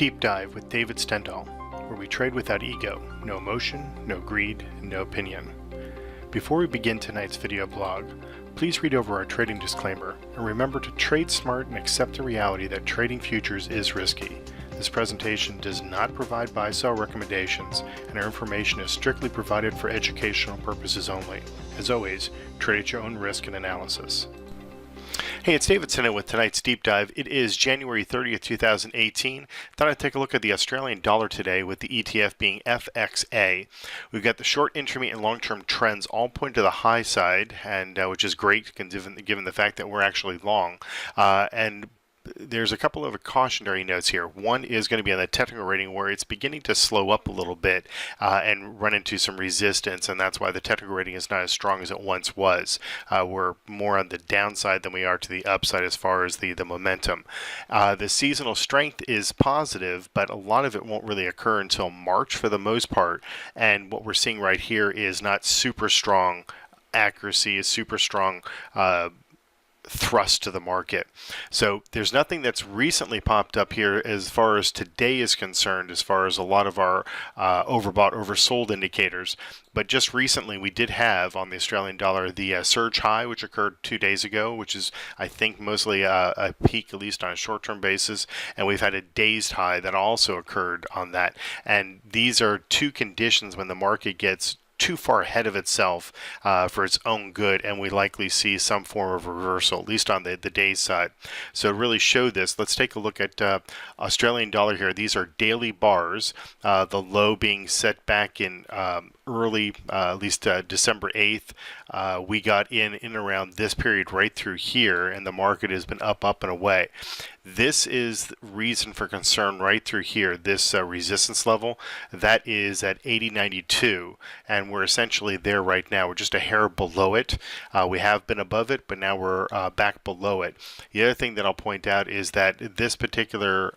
Deep Dive with David Stendhal, where we trade without ego, no emotion, no greed, and no opinion. Before we begin tonight's video blog, please read over our trading disclaimer and remember to trade smart and accept the reality that trading futures is risky. This presentation does not provide buy-sell recommendations, and our information is strictly provided for educational purposes only. As always, trade at your own risk and analysis. Hey, it's David Stendhal with tonight's Deep Dive. It is January 30th, 2018. Thought I'd take a look at the Australian dollar today with the ETF being FXA. We've got the short, intermediate, and long-term trends all point to the high side, and which is great given the fact that we're actually long. And there's a couple of cautionary notes here. One is going to be on the technical rating where it's beginning to slow up a little bit and run into some resistance, and that's why the technical rating is not as strong as it once was. We're more on the downside than we are to the upside as far as the momentum. The seasonal strength is positive, but a lot of it won't really occur until March for the most part, and what we're seeing right here is not super strong accuracy, is super strong thrust to the market. So there's nothing that's recently popped up here as far as today is concerned, as far as a lot of our overbought, oversold indicators. But just recently we did have on the Australian dollar the surge high, which occurred 2 days ago, which is I think mostly a peak, at least on a short-term basis, and we've had a dazed high that also occurred on that. And these are two conditions when the market gets too far ahead of itself for its own good, and we likely see some form of reversal, at least on the day's side. So to really show this, let's take a look at Australian dollar here. These are daily bars, the low being set back in early, at least December 8th. We got in around this period right through here, and the market has been up and away. This is reason for concern right through here. This resistance level, that is at 80.92, and we're essentially there right now. We're just a hair below it. We have been above it, but now we're back below it. The other thing that I'll point out is that this particular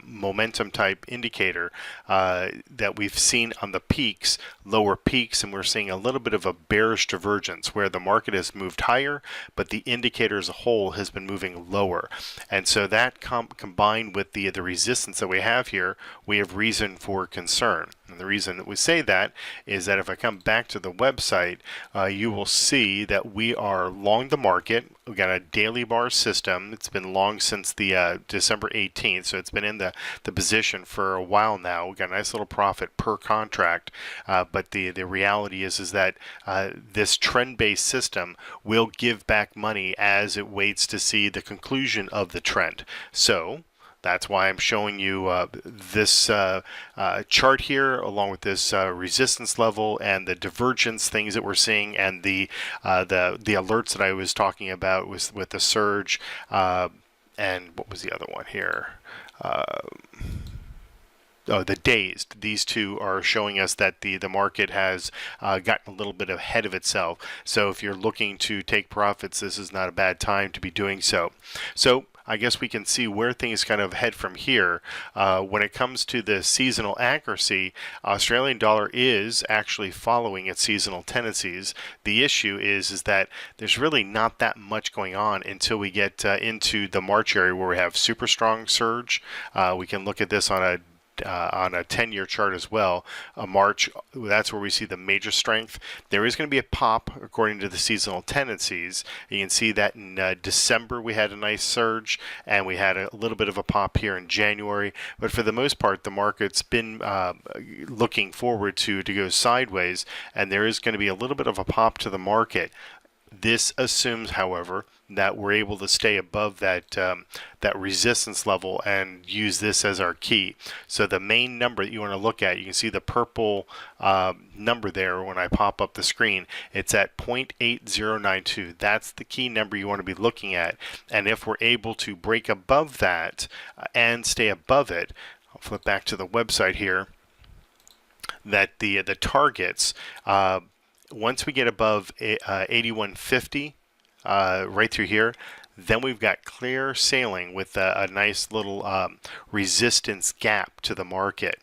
momentum type indicator that we've seen on the peaks, lower peaks, and we're seeing a little bit of a bearish divergence where the market has moved higher, but the indicator as a whole has been moving lower. And so that combined with the resistance that we have here, we have reason for concern. And the reason that we say that is that if I come back to the website, you will see that we are long the market. We've got a daily bar system. It's been long since the December 18th, so it's been in the position for a while now. We've got a nice little profit per contract, but the reality is that this trend-based system will give back money as it waits to see the conclusion of the trend. So that's why I'm showing you this chart here, along with this resistance level and the divergence things that we're seeing, and the alerts that I was talking about with the surge, and what was the other one here? Oh, the dazed. These two are showing us that the market has gotten a little bit ahead of itself. So if you're looking to take profits, this is not a bad time to be doing so. So I guess we can see where things kind of head from here. When it comes to the seasonal accuracy, Australian dollar is actually following its seasonal tendencies. The issue is that there's really not that much going on until we get into the March area where we have super strong surge. We can look at this on a 10-year chart as well. March, that's where we see the major strength. There is going to be a pop according to the seasonal tendencies. You can see that in December we had a nice surge, and we had a little bit of a pop here in January, but for the most part the market's been looking forward to go sideways, and there is going to be a little bit of a pop to the market. This assumes, however, that we're able to stay above that that resistance level and use this as our key. So the main number that you want to look at, you can see the purple number there when I pop up the screen. It's at 0.8092. That's the key number you want to be looking at. And if we're able to break above that and stay above it, I'll flip back to the website here, that the targets, once we get above 8150, right through here, then we've got clear sailing with a nice little resistance gap to the market.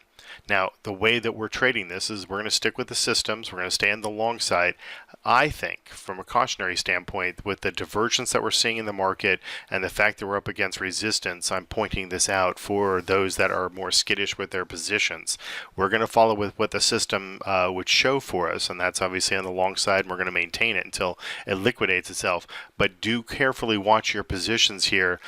Now, the way that we're trading this is we're going to stick with the systems. We're going to stay on the long side. I think, from a cautionary standpoint, with the divergence that we're seeing in the market and the fact that we're up against resistance, I'm pointing this out for those that are more skittish with their positions. We're going to follow with what the system would show for us, and that's obviously on the long side, and we're going to maintain it until it liquidates itself. But do carefully watch your positions here,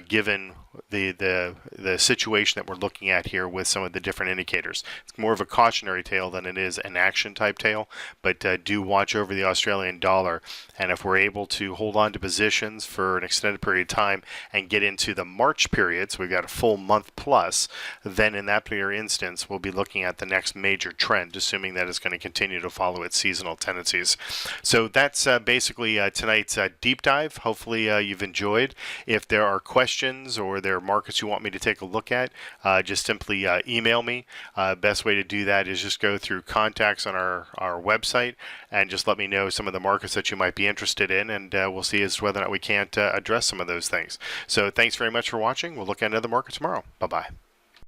given the situation that we're looking at here with some of the different indicators. It's more of a cautionary tale than it is an action type tale, but do watch over the Australian dollar, and if we're able to hold on to positions for an extended period of time and get into the March period, so we've got a full month plus, then in that particular instance we'll be looking at the next major trend, assuming that it's going to continue to follow its seasonal tendencies. So that's basically tonight's deep dive. Hopefully you've enjoyed. If there are questions or there are markets you want me to take a look at, just simply email me. Best way to do that is just go through contacts on our website and just let me know some of the markets that you might be interested in, and we'll see as to whether or not we can't address some of those things. So thanks very much for watching. We'll look at another market tomorrow. Bye-bye.